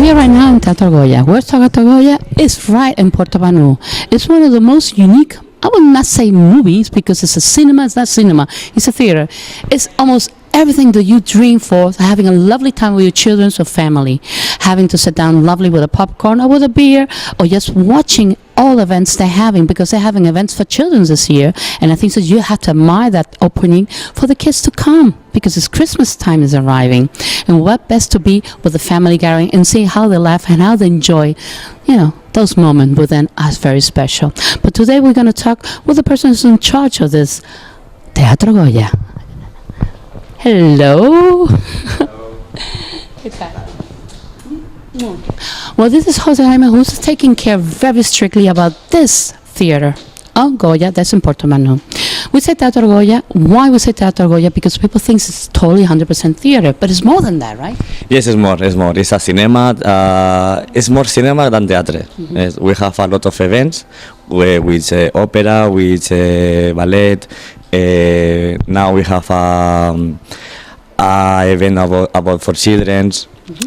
We are right now in Teatro Goya. Where's Teatro Goya? It's right in Portobanu. It's one of the most unique, I would not say movies because it's a cinema, it's not cinema, it's a theater. It's almost everything that you dream for, having a lovely time with your children or family, having to sit down lovely with a popcorn or with a beer, or just watching all events they're having, because they're having events for children this year. And I think that you have to admire that opening for the kids to come, because it's Christmas time is arriving. And what best to be with the family gathering and see how they laugh and how they enjoy, those moments within us very special. But today we're going to talk with the person who's in charge of this Teatro Goya. Hello. Well, this is Jose Jaime, who's taking care very strictly about this theater of Goya that's in Portobanu. We say Teatro Goya. Why we say Teatro Goya? Because people think it's totally 100% theater, but it's more than that, right? Yes, it's more. It's a cinema. It's more cinema than theater. Mm-hmm. Yes, we have a lot of events with opera, with ballet. Now we have a event about for children,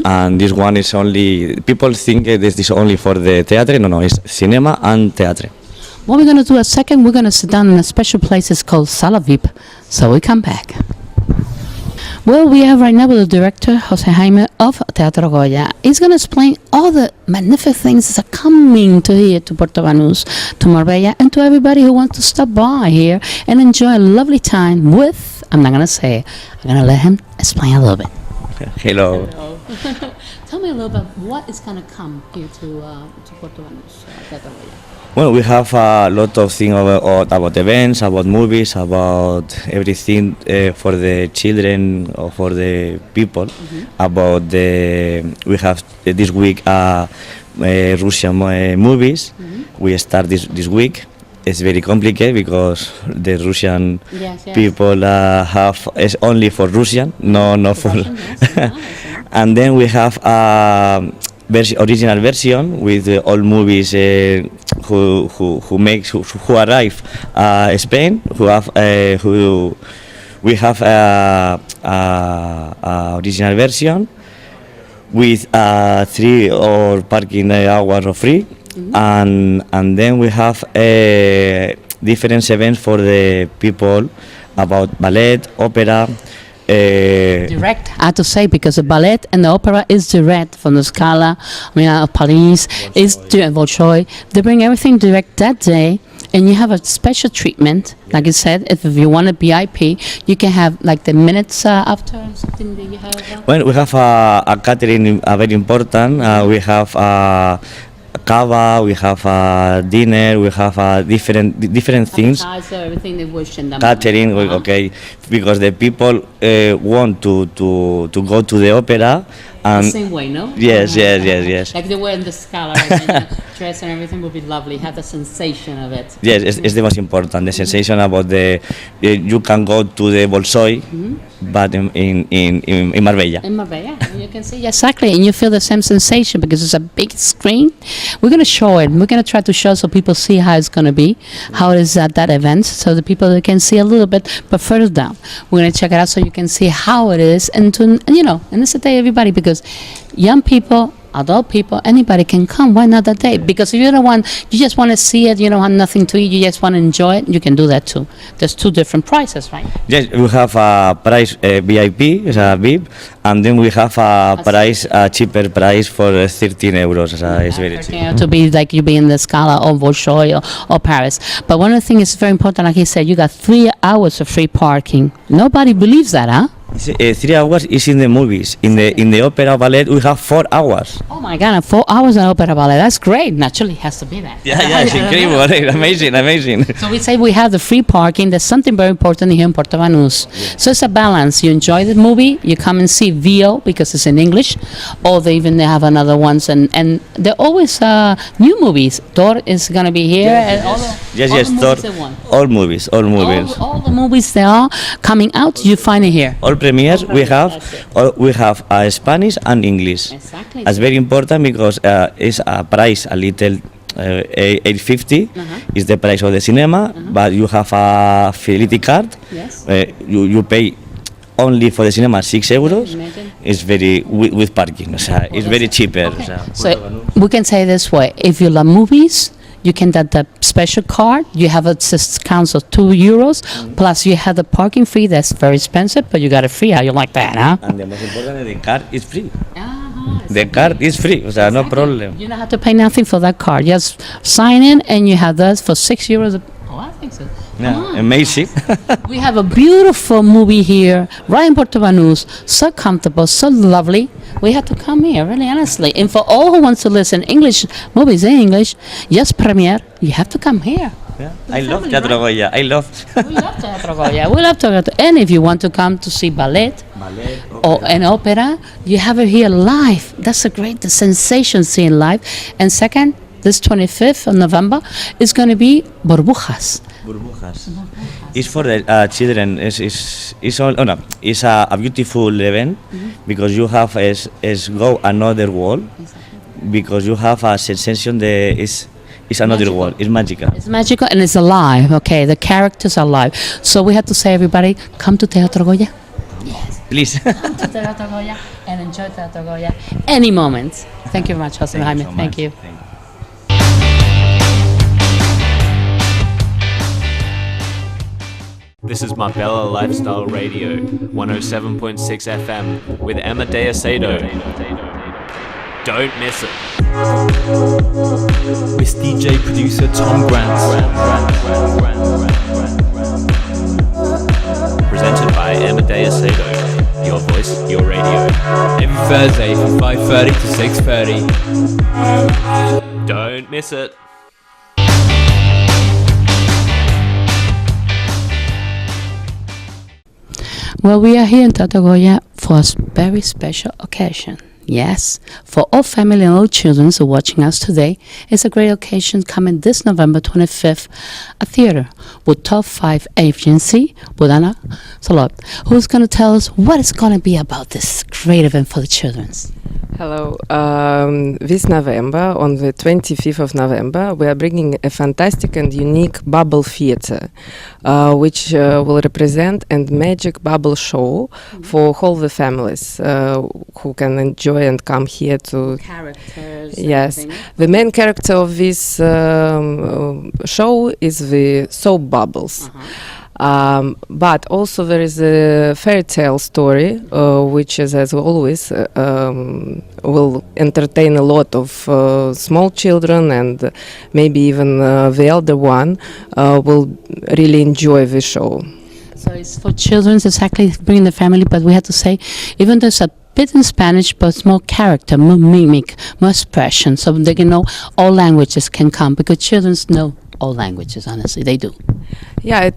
and this one is only, people think this is only for the theater. No, it's cinema and theater. What we're going to do a second, we're going to sit down in a special place. It's called Sala VIP. So we come back. Well, we have right now with the director, Jose Jaime of Teatro Goya. He's going to explain all the magnificent things that are coming to here, to Portobanus, to Marbella, and to everybody who wants to stop by here and enjoy a lovely time with, I'm not going to say, I'm going to let him explain a little bit. Hello. Tell me a little bit, what is going to come here to Portobanus, Teatro Goya? Well, we have a lot of things about events, about movies, about everything for the children or for the people. About we have this week Russian movies. We start this week. It's very complicated because the Russian people have it's only for Russian, no for. And then we have original version with all movies who arrive Spain, we have original version with 3 or parking hours for free, and then we have different events for the people about ballet, opera. Direct, I have to say, because the ballet and the opera is direct from the Scala, Paris, is direct, Bolshoi. They bring everything direct that day, and you have a special treatment. Like I said, if you want a VIP, you can have like the minutes after or something that you have. Well, we have a catering very important. We have cava, we have dinner, we have different things. Everything they wish in the catering, okay, because the people want to go to the opera. The same way, no? Yes. Like they were in the Scala, right? Dress and everything would be lovely. Have the sensation of it. Yes, it's the most important. The sensation about you can go to the Bolshoi, but in Marbella. In Marbella, you can see exactly, and you feel the same sensation because it's a big screen. We're going to show it. We're going to try to show so people see how it's going to be, how it is at that event, so the people can see a little bit, but further down. We're going to check it out so you can see how it is, and it's a day everybody, because young people, adult people, anybody can come. Why not that day? Because if you just want to see it, you don't have nothing to eat, you just want to enjoy it, you can do that too. There's 2 different prices, right? Yes, we have a price VIP, it's a VIP, and then we have a price, a cheaper price for 13 euros. It's very cheap. To be like you be in the Scala or Bolshoi or Paris. But one of the things is very important, like he said, you got 3 hours of free parking. Nobody believes that, huh? 3 hours is in the movies. In the opera ballet, we have 4 hours. Oh my God, 4 hours in opera ballet. That's great. Naturally, it has to be that. Yeah, it's incredible. amazing. So we say we have the free parking. There's something very important here in Portobanus. So it's a balance. You enjoy the movie, you come and see VO because it's in English, or they have another ones, and they're always new movies. Thor is going to be here. Yes, Thor. All movies. All the movies they are coming out, you find it here. All premieres we have Spanish and English. Exactly. It's very important because it's a price a little 850 is the price of the cinema, but you have a fidelity card. Yes. You pay only for the cinema 6 euros. it's very with parking. O sea, it's very cheaper. Okay. O sea, So we can say this way: if you love movies, you can get the special card. You have a discount of €2. Plus, you have the parking fee. That's very expensive, but you got it free. How you like that, huh? and the most important, the card is free. The card is free. O sea, no problem. You don't have to pay nothing for that card. Just sign in, and you have that for €6. Oh, I think so. Yeah, amazing. We have a beautiful movie here, right in Puerto Banús. So comfortable, so lovely. We have to come here, really, honestly. And for all who wants to listen English movies in English, yes, premiere, you have to come here. Yeah. I love Teatro Goya. I love. We love Teatro Goya. We love Teatro. And if you want to come to see ballet or an opera, you have it here live. That's a great sensation seeing live. And second, this 25th of November is going to be Burbujas. Burbujas. It's for the children. It's all. Oh no, it's a beautiful event because you have is go another world because you have a sensation that is another Magical. world. It's magical. It's magical and it's alive. Okay, the characters are alive. So we have to say, everybody, come to Teatro Goya. Yes. Please. Come to Teatro Goya and enjoy Teatro Goya any moment. Thank you very much, Jose Jaime. so Thank much. you. Thank you. This is Marbella Lifestyle Radio, 107.6 FM with Amadea Sado. Don't miss it. With DJ producer Tom Grant. Presented by Amadea Sado. Your voice, your radio. Every Thursday from 5:30 to 6:30. Don't miss it. Well, we are here in Teatro Goya for a very special occasion. Yes, for all family and all children who are watching us today, it's a great occasion coming this November 25th, a theater with top 5 agency, with Anna Salot, who's going to tell us what it's going to be about this great event for the children. Hello. This November, on the 25th of November, we are bringing a fantastic and unique bubble theater, which will represent a magic bubble show for all the families who can enjoy and come here to. Characters. Yes. The main character of this show is the soap bubbles. But also there is a fairy tale story, which is, as always, will entertain a lot of small children, and maybe even the elder one will really enjoy the show. So it's for children, exactly, bringing the family, but we have to say, even though it's a bit in Spanish, but it's more character, more mimic, more expression, so they can know all languages can come, because children know all languages, honestly, they do. Yeah,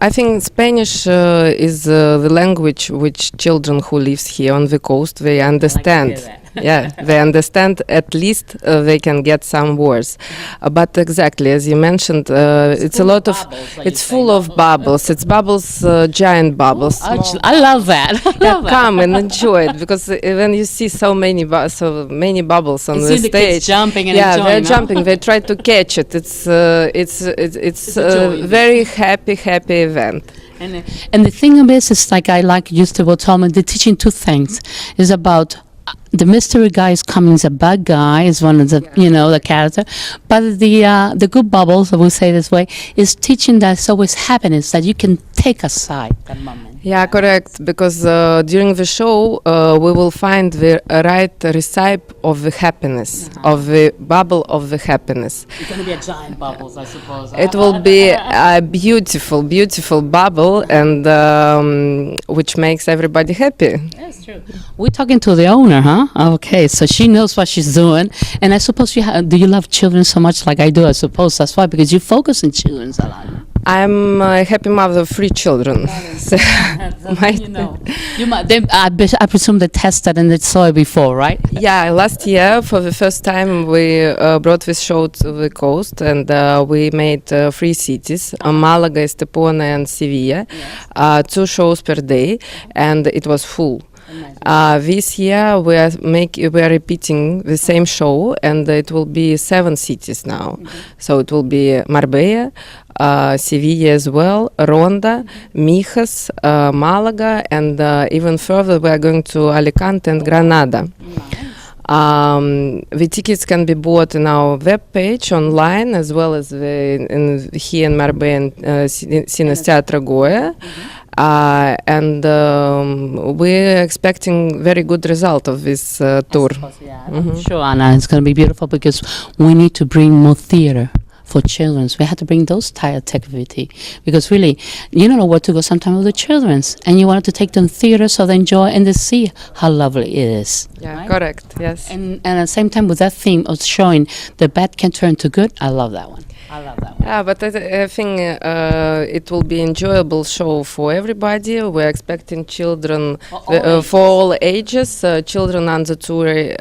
I think Spanish is the language which children who lives here on the coast, they understand. Yeah, they understand. At least they can get some words. But exactly, as you mentioned, it's a lot of. It's full of bubbles. It's bubbles, giant bubbles. I love that. Come and enjoy it, because when you see so many bubbles on You the see the stage, kids jumping and yeah, enjoying, they're no? jumping. They try to catch it. It's a very happy event. And the thing of this is, like I used to tell me, they're teaching two things. Is about the mystery guy is coming, is a bad guy, is one of the, the character. But the good bubbles, I will say this way, is teaching that it's always happiness, that you can take aside that moment. Yeah, correct. Because during the show, we will find the right recipe of the happiness, of the bubble of the happiness. It's going to be a giant bubbles, I suppose. It will be a beautiful, beautiful bubble, and which makes everybody happy. That's true. We're talking to the owner, huh? Okay, so she knows what she's doing. And I suppose do you love children so much like I do? I suppose that's why, because you focus on children a lot. I'm a happy mother of 3 children. So I presume they tested and they saw it before, right? Yeah, last year for the first time we brought this show to the coast, and we made 3 cities: Malaga, Estepona, and Sevilla. 2 shows per day, and it was full. This year we are repeating the same show, and it will be 7 cities now. So it will be Marbella, Sevilla as well, Ronda, Mijas, Malaga, and even further we are going to Alicante and Granada. The tickets can be bought in our webpage online, as well as here in Marbella, Cines Teatro Goya. And we're expecting very good result of this tour. I'm sure, Anna, it's going to be beautiful because we need to bring more theater for children. We had to bring those type of activity because really, you don't know where to go sometimes with the children, and you wanted to take them theater so they enjoy and they see how lovely it is. Yeah, right? correct. Yes. And at the same time with that theme of showing the bad can turn to good, I love that one. I love that one. Yeah, but I think it will be enjoyable show for everybody. We're expecting children for all ages. Children under 2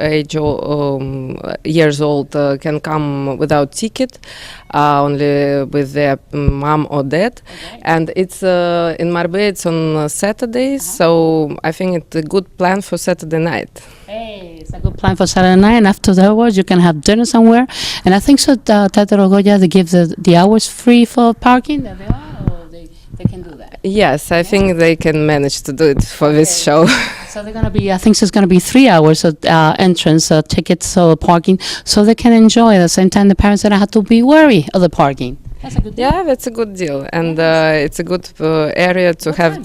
years old can come without ticket, only with their mom or dad. Okay. And it's in Marbella. It's on Saturdays, so I think it's a good plan for Saturday night. Hey, it's a good plan for Saturday night, and after the hours you can have dinner somewhere. And I think so. Teatro Goya, they give the hours free for parking. They can do that. Yes, I think they can manage to do it for this show. So they're gonna be. I think so it's gonna be 3 hours of entrance tickets or parking, so they can enjoy. At the same time, the parents don't have to be worried of the parking. That's a good deal. Yeah, that's a good deal, and it's a good area to have.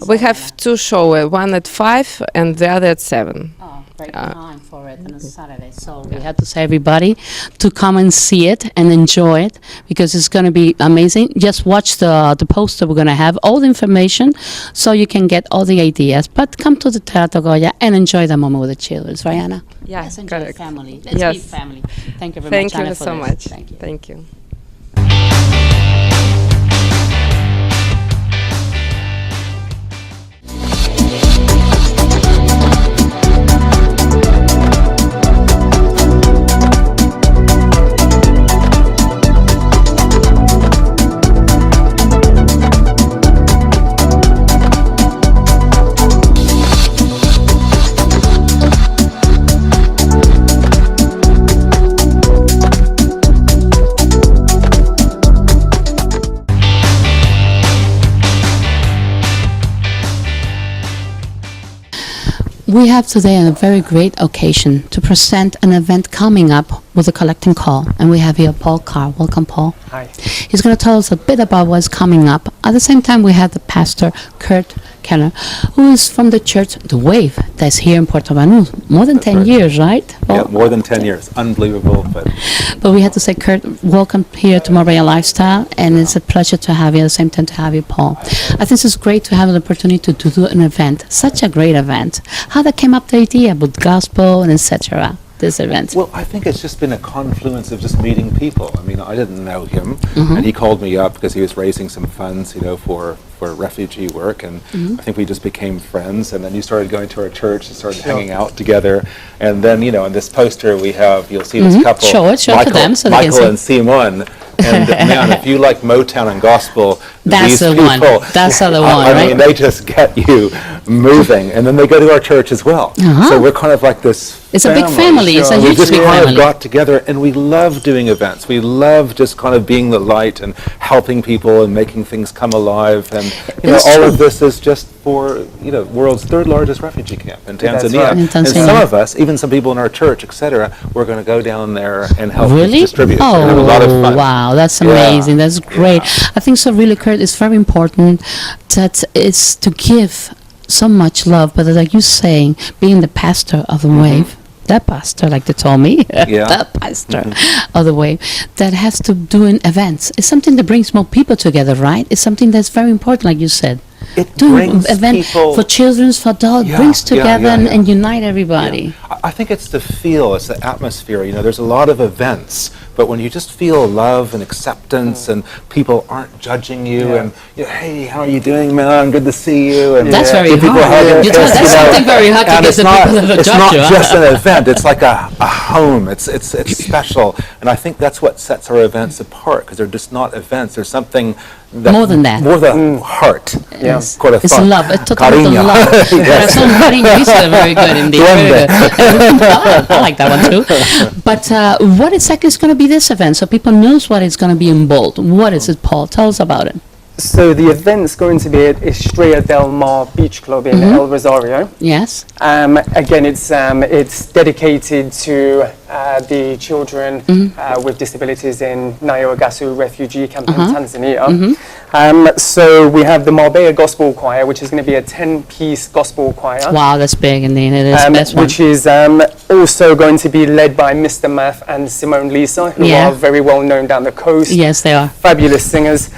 We have 2 shows, one at 5 and the other at 7. Oh, great time for it on a Saturday. So we have to say everybody to come and see it and enjoy it because it's going to be amazing. Just watch the poster we're going to have, all the information, so you can get all the ideas. But come to the Teatro Goya and enjoy the moment with the children, right, Anna? Yeah, Let's enjoy correct. Family. Let's Yes. be family. Thank you very Thank much, Anna, you for so this. much. Thank you. Thank you. We have today a very great occasion to present an event coming up with a collecting call. And we have here Paul Carr. Welcome, Paul. Hi. He's going to tell us a bit about what's coming up. At the same time, we have the pastor, Kurt Kenner, who is from the church, The Wave, that's here in Puerto Banús. More than 10 right. years, right? Yeah, more than 10 years. Unbelievable, but But we had to say, Kurt, welcome here to Marbella Lifestyle, and it's a pleasure to have you, at the same time to have you, Paul. I think it's great to have an opportunity to do an event, such a great event. How that came up the idea about gospel and etc., this event? well, I think it's just been a confluence of just meeting people. I mean, I didn't know him, and he called me up because he was raising some funds, for refugee work, and I think we just became friends. And then you started going to our church and started hanging out together. And then, in this poster we have, you'll see this couple, Show it to Michael, them so they can Michael see. and Simon. And man, if you like Motown and gospel, That's these the people, one. That's the one, I right? mean, they just get you moving. And then they go to our church as well. So we're kind of like this. It's a big family. It's a we huge just big kind family. of got together, and we love doing events. We love just kind of being the light and helping people and making things come alive. And It's all true. of this is just for world's 3rd largest refugee camp in Tanzania. right. In And Tanzania. some of us, even some people in our church, etc., we're going to go down there and help Really? distribute. We're gonna have a lot of fun. Wow, that's Yeah. amazing. That's great. I think so really, Kurt, it's very important that it's to give so much love, but like you're saying, being the pastor of the Wave, that pastor, like they told me, Yeah. the pastor of the Wave, that has to do in events. It's something that brings more people together, right? It's something that's very important, like you said. It Doing brings event people for children, for adults, Yeah, brings yeah, together yeah, yeah. and unite everybody. I think it's the feel, it's the atmosphere. There's a lot of events, but when you just feel love and acceptance and people aren't judging you and, hey, how are you doing, man? Good to see you. And That's very give people a hard. hug and You kiss, know, that's something very hard to and get it's the not, people that it's judge not you. just an event, it's like a home. It's special. And I think that's what sets our events apart, because they're just not events. There's something More than that. More the heart. Yes. Corazón. It's love. It's total Cariño. love. Yes. Corazón, cariño. These are very good indeed. Very good. I like that one too. But what exactly is going to be this event so people knows what is going to be involved? What is it, Paul? Tell us about it. So the event's going to be at Estrella del Mar Beach Club in El Rosario. Yes. Again, it's dedicated to the children with disabilities in Nyarugusu refugee camp in Tanzania. So we have the Marbella Gospel Choir, which is going to be a 10-piece gospel choir. Wow, that's big indeed. It is the best one. Which is also going to be led by Mr. Math and Simone Lisa, who are very well known down the coast. Yes, they are. Fabulous singers.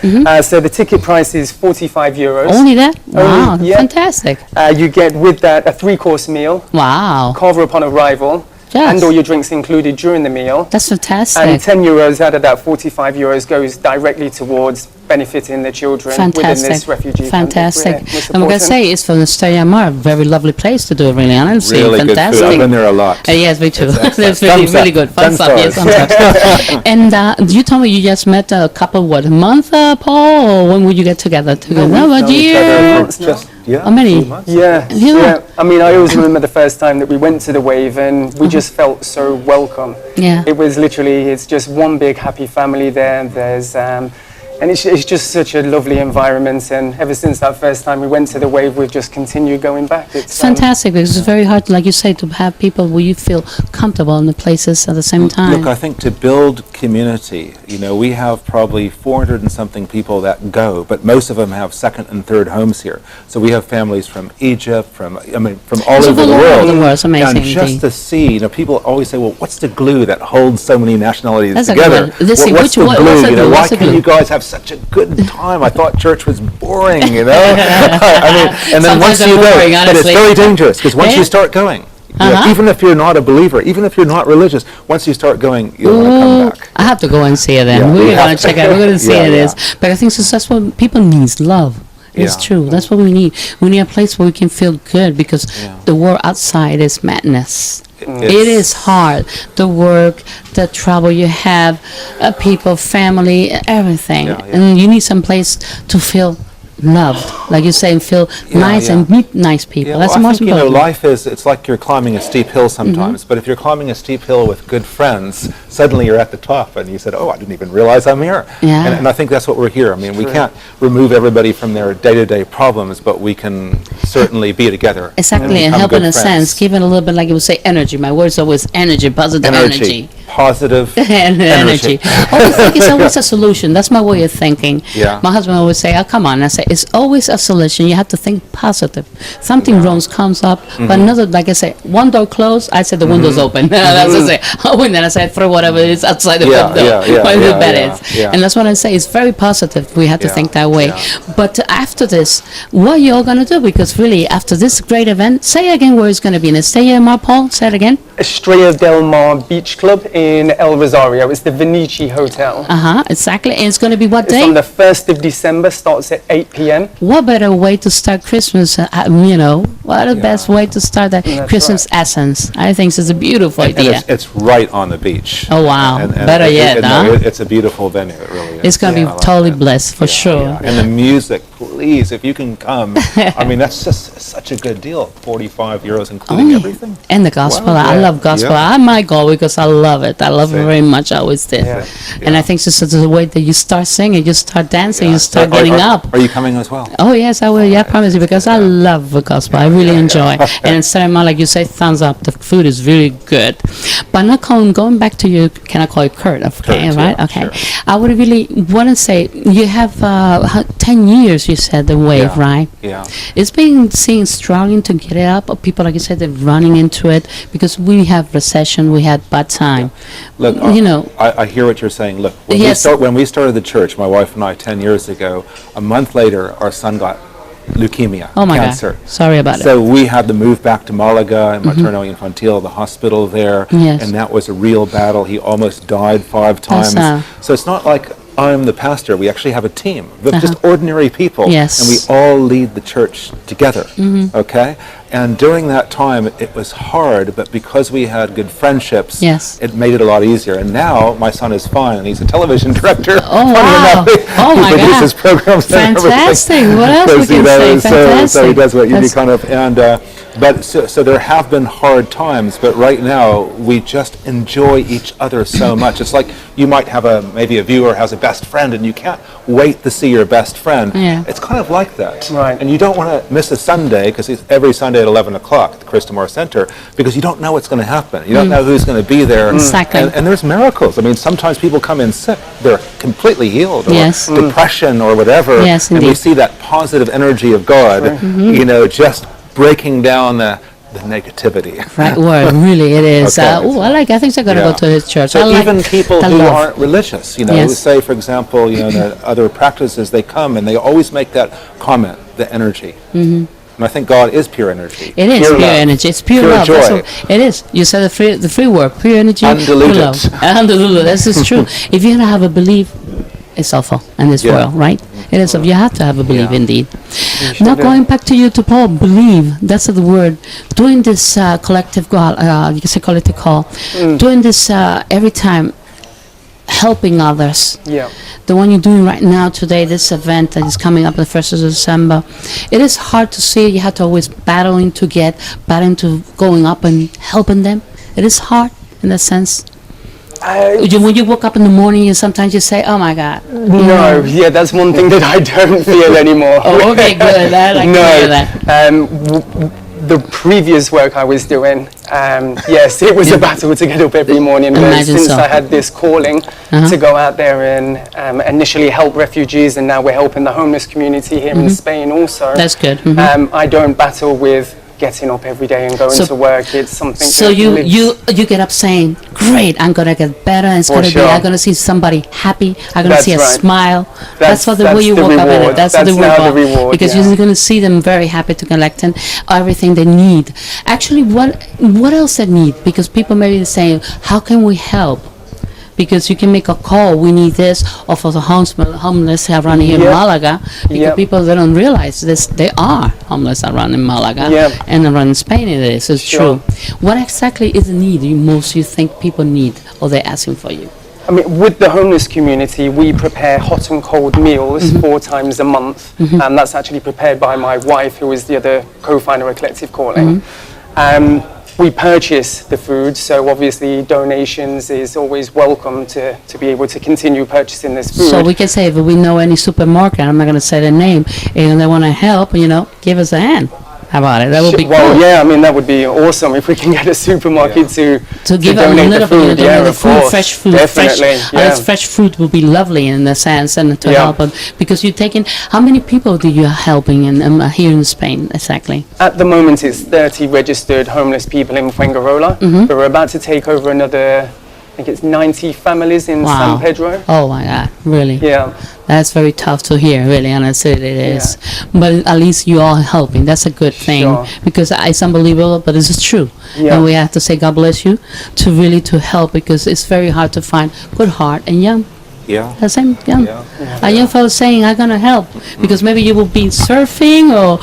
So the ticket price is €45. Only that? Wow, yeah. Fantastic. You get with that a 3-course meal, Wow. cover upon arrival, Yes. and all your drinks included during the meal. That's fantastic. And €10 out of that €45 goes directly towards benefiting the children within this refugee camp. Fantastic. We're And we're supporting. going to say it's from Estrella Mar, very lovely place to do it, really, honestly. Really good food. Fantastic. I've been there a lot. Yes, me too. It's It's really, Thumbs really up. good. Fun 10 stuff. Yes, stars. thumbs up. And you told me you just met a couple, what, a month, Paul? Or when would you get together? We've known a each other year? for just, How many? 2 months. Yeah, Yeah. yeah. I mean, I always remember the first time that we went to the Wave and we just felt so welcome. Yeah. It was literally, it's just one big happy family there. There's, and it's just such a lovely environment. And ever since that first time we went to the Wave, we've just continued going back. It's fantastic because it's very hard, like you say, to have people where you feel comfortable in the places at the same time. Look, I think to build community, we have probably 400 and something people that go, but most of them have second and third homes here. So we have families from Egypt, from all over the world. It's amazing. And just to see, people always say, well, what's the glue that holds so many nationalities That's a together? good one. Let's see, What's the what's glue? the glue? Why What's the can glue? you guys have such a good time? I thought church was boring, I mean, and then Sometimes once you they're go, boring, but it's honestly. very dangerous because once Yeah. you start going, even if you're not a believer, even if you're not religious, once you start going, you'll want to come back. I have to go and see it then. Yeah, We're you going have to check it out. We're going to see Yeah, it yeah. is. But I think that's what people need, love. It's Yeah. true. That's what we need. We need a place where we can feel good because Yeah. the world outside is madness. It's- It is hard. The work, the trouble you have, people, family, everything. Yeah, yeah. And you need some place to feel loved, like you say, and feel nice yeah. and meet nice people. Yeah, That's well, the I most think, important. life it's like you're climbing a steep hill sometimes, but if you're climbing a steep hill with good friends, suddenly you're at the top and you said, oh, I didn't even realize I'm here. Yeah. And I think that's what we're here. I mean, we can't remove everybody from their day-to-day problems, but we can certainly be together. Exactly, and become help in good a friends. sense, give it a little bit, like you would say, energy. My word is always energy, positive energy. Positive And energy. Always think it's always a solution. That's my way of thinking. Yeah. My husband always say, oh, come on. I say, it's always a solution. You have to think positive. Something wrong comes up, but another, like I say, one door closed, I said the window's open. That's what I say. Oh, and then I say, throw whatever is outside the window, where the bed is. yeah. And that's what I say. It's very positive. We have to Yeah, think that way. yeah. But after this, what are you all going to do? Because really, after this great event, say again where it's going to be. In Estrella Mar, Paul? Say it again. Estrella del Mar Beach Club in El Rosario. It's the Venice Hotel. Exactly. And it's going to be what It's day? on the 1st of December, starts at 8 p.m. What better way to start Christmas? What a best way to start that That's Christmas essence. I think it's a beautiful And idea. it's right on the beach. Oh, wow. Better yet, no, huh? it's a beautiful venue, it really is. It's going to I be like totally that. blessed, for sure. Yeah. And the music, please, if you can come. I mean, that's just such a good deal. €45 including everything. And the gospel. Wow, I yeah, love gospel. yeah. I might go because I love it. I love it Same. very much. I always did. Yeah. And I think it's just the way that you start singing, you start dancing, you start Are- getting are- up. Are you coming as well? Oh, yes, I will. Yeah, I promise you, because I love the gospel. I really enjoy. And in cinema, like you say, thumbs up. The food is really good. But now, Colin, going back to you, can I call you Kurt? Okay, Kurt, right? yeah, Okay. sure. I would really want to say, you have 10 years, you said, the wave, Yeah. right? Yeah. It's been seen struggling to get it up. Or people, like you said, they're running into it because we have recession, we had bad time. Look, I hear what you're saying. Look, when we started the church, my wife and I, 10 years ago, a month later, our son got leukemia, Oh, my cancer. God. Sorry about it. So we had to move back to Malaga and Materno Infantil, the hospital there, Yes. and that was a real battle. He almost died 5 times. So it's not like I'm the pastor. We actually have a team of just ordinary people, Yes. and we all lead the church together. Okay, And during that time, it was hard, but because we had good friendships, Yes. it made it a lot easier. And now my son is fine, and he's a television director. Oh, wow. Oh, he my produces God. programs Fantastic. and everything. What else we can say? Fantastic. So he does what you That's- kind of, and but so there have been hard times, but right now we just enjoy each other so much. It's like you might have maybe a viewer has a best friend, and you can't wait to see your best friend. Yeah. It's kind of like that. Right. And you don't want to miss a Sunday, because it's every Sunday at 11 o'clock at the Christamore Center, because you don't know what's going to happen. You don't know who's going to be there. Exactly. And there's miracles. I mean, sometimes people come in sick. They're completely healed, or Yes. depression or whatever. Yes, and we indeed. see that positive energy of God, just breaking down the negativity. Right word, really, it is. Okay. I think I'm going to Yeah. go to his church. So I like even people the who love. aren't religious, Yes. say, for example, the other practices, they come and they always make that comment, the energy. Mm-hmm. And I think God is pure energy. It is pure love, energy. It's pure, pure love. That's joy. what it is. You said the free word, pure energy, Undiluted. pure love. Undiluted. This is true. If you don't have a belief, it's awful in this Yeah. world, right? It is. You have to have a belief, Yeah. indeed. Now going back to you, to Paul, believe. That's the word. Doing this collective call, you can say collective call. Doing this every time, helping others. Yeah. The one you're doing right now today, this event that is coming up the 1st of December, it is hard to see. You have to always battling to going up and helping them. It is hard in that sense. When you woke up in the morning, and sometimes you say, "Oh my God." No, yeah, that's one thing that I don't feel anymore. Oh, okay, good. I like to hear that. The previous work I was doing, yes, it was a battle to get up every morning. But Imagine since so. I had this calling to go out there and initially help refugees, and now we're helping the homeless community here in Spain also. That's good. I don't battle with getting up every day and going So- to work. It's something. So that you lives- get up saying, "Great, I'm gonna get better. And it's For gonna be. sure. I'm gonna see somebody happy. I'm gonna That's see a right. smile." That's what the way That's you the woke up in it. reward. That's That's the now reward. the reward, Because yeah. you're gonna see them very happy to collect and everything they need. Actually, what else they need? Because people may be saying, "How can we help?" Because you can make a call, we need this, or for the homeless around here in Yeah. Malaga, because Yeah. people they don't realize this, they are homeless around in Malaga, Yeah. and around in Spain it is, it's Sure. true. What exactly is the need you think people need, or they're asking for you? I mean, with the homeless community, we prepare hot and cold meals 4 times a month, and that's actually prepared by my wife, who is the other co-founder of Collective Calling. We purchase the food, so obviously donations is always welcome to be able to continue purchasing this food. So we can say if we know any supermarket, I'm not going to say the name, and they want to help, give us a hand. How about it? That would be well, cool. yeah, I mean, that would be awesome if we can get a supermarket to Give them a donate little the food. bit Yeah, of of food, course. fresh food, Definitely, this fresh fruit will be lovely in the sense and to Yeah. help them, because you're taking. How many people do you are helping here in Spain exactly? At the moment, it's 30 registered homeless people in Fuengirola, but we're about to take over another, I think it's 90 families in Wow. San Pedro. Oh my God, really? Yeah, That's very tough to hear, really, honestly, it is. But at least you are helping. That's a good thing, Sure. because it's unbelievable, but it's true. Yeah. And we have to say God bless you to help, because it's very hard to find good heart and young. Yeah. The same young. Yeah. A young fellow saying, "I'm gonna help," because maybe you will be surfing or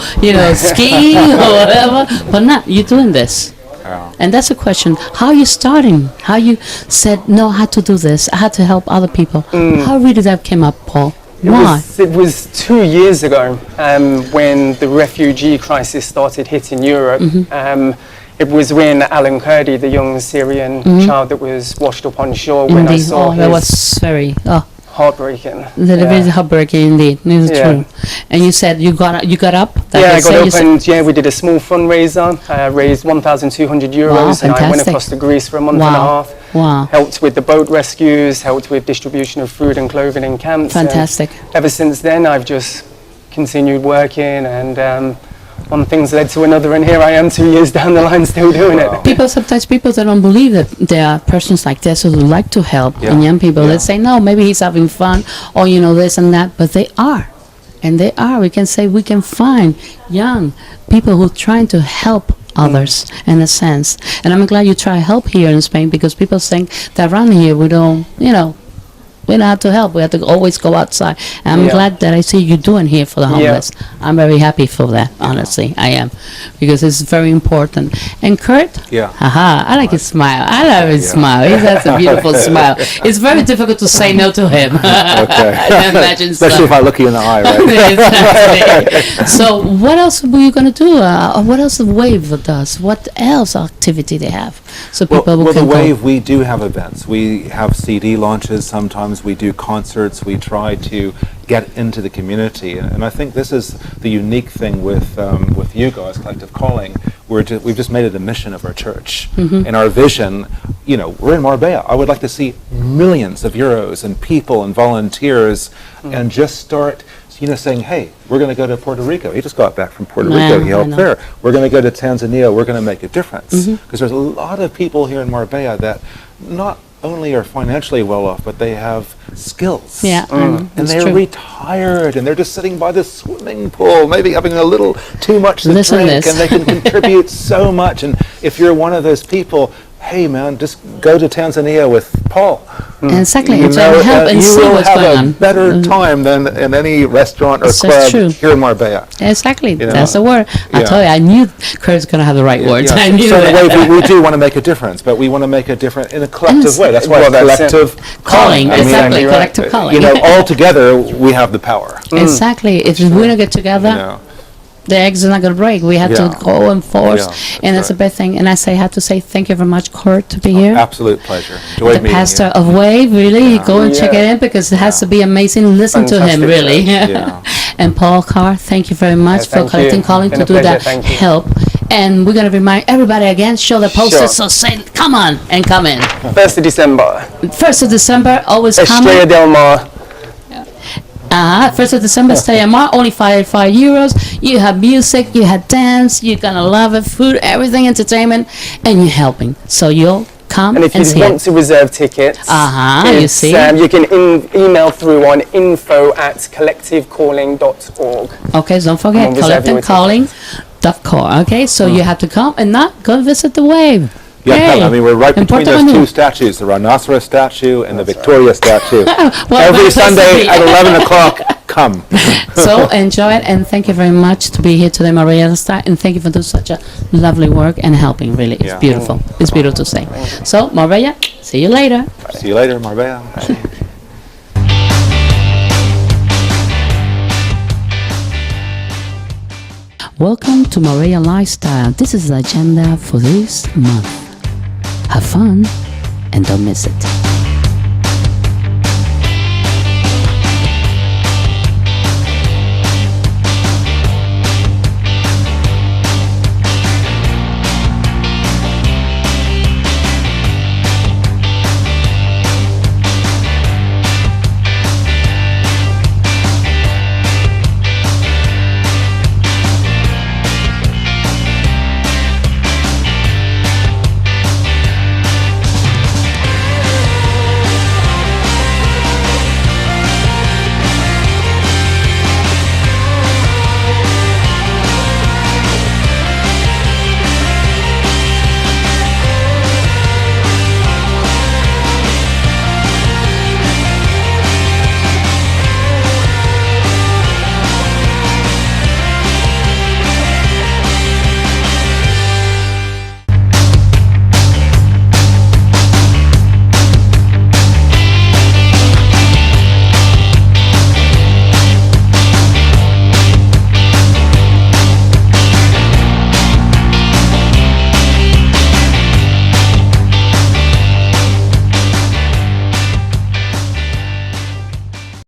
skiing or whatever, but not you're doing this. Yeah. And that's a question. How you starting? How you said, "No, I had to do this. I had to help other people." How really that came up, Paul? Why? It was 2 years ago when the refugee crisis started hitting Europe. It was when Alan Kurdi, the young Syrian child that was washed up on shore, when I Indeed. saw That his was very heartbreaking. very heartbreaking indeed. It's Yeah. true. And you said you got up. That Yeah, I they say got you up said- and we did a small fundraiser, raised 1,200 euros, and I went fantastic. across to Greece for a month and a half. Wow. Helped with the boat rescues, helped with distribution of food and clothing in camps. and Fantastic. ever since then, I've just continued working, and one thing's led to another, and here I am 2 years down the line still doing it. Sometimes people they don't believe that there are persons like this who would like to help, and young people that say, "No, maybe he's having fun," or this and that, but they are. And they are. We can say we can find young people who are trying to help others in a sense. And I'm glad you try help here in Spain, because people think that around here we don't, we know how to help. We have to always go outside. And I'm glad that I see you doing here for the homeless. I'm very happy for that, honestly. I am. Because it's very important. And Kurt? Yeah. Haha, I like his smile. I love his smile. He has a beautiful smile. It's very difficult to say no to him. I imagine Especially if I look you in the eye, right? Exactly. So what else were you going to do? What else the Wave does? What else activity they have? So people well, can the Wave, go. we do have events. We have CD launches sometimes. We do concerts. We try to get into the community. And I think this is the unique thing with you guys, Collective Calling. We've just made it a mission of our church. And our vision, you know, we're in Marbella. I would like to see millions of euros and people and volunteers and just start, you know, saying, hey, we're going to go to Puerto Rico. He just got back from Puerto Rico. He helped there. We're going to go to Tanzania. We're going to make a difference. Because there's a lot of people here in Marbella that not only are financially well off, but they have skills. Yeah, and they're retired, and they're just sitting by the swimming pool, maybe having a little too much to drink, and they can contribute so much. And if you're one of those people, hey man, just go to Tanzania with Paul. Exactly, You and know, help and you see will what's have going a on. better time than in any restaurant or So club true. here in Marbella. Exactly, You know? that's the word. I told you, I knew Kurt's going to have the right words. I knew So in that. a way, we do want to make a difference, but we want to make a difference in a collective way. That's why Well, it's that's it. collective Calling, I mean, exactly, collective calling. You know, all together we have the power. Exactly. If we don't get together, You know. the eggs are not going to break. We have to go and force, Yeah, and that's a big thing. And I have to say thank you very much, Kurt, to be here. Absolute pleasure. Enjoyed The meeting pastor you. of Wave, really, go and check it in because it has to be amazing. Listen to him, Fantastic, really. Yeah. And Paul Carr, thank you very much for thank collecting you. calling Been to a do pleasure, that thank you. help. And we're going to remind everybody again, show the posters, Sure. so say, come on and come in. 1st of December, 1st of December, always come. Estrella del Mar. 1st of December, stay in Mar, only €5. You have music, you have dance, you're gonna love it, food, everything, entertainment, and you're helping. So you'll come And if and you see want it. to reserve tickets, You see. you can email through on info@collectivecalling.org. Okay, so don't forget, And we'll reserve your collectingcalling.com. Okay, so you have to come and not go visit the Wave. Yeah, Hey, I mean, we're right in between Puerto those Banús. two statues, the Rhinoceros statue and the Victoria statue. Well, Every that's supposed to Sunday be. at 11 o'clock, come. So enjoy it, and thank you very much to be here today, Maria Star, and thank you for doing such a lovely work and helping. Really, it's Yeah. beautiful. It's beautiful to say. So, Maria, see you later. See you later, Marbella. Welcome to Maria Lifestyle. This is the agenda for this month. Have fun and don't miss it.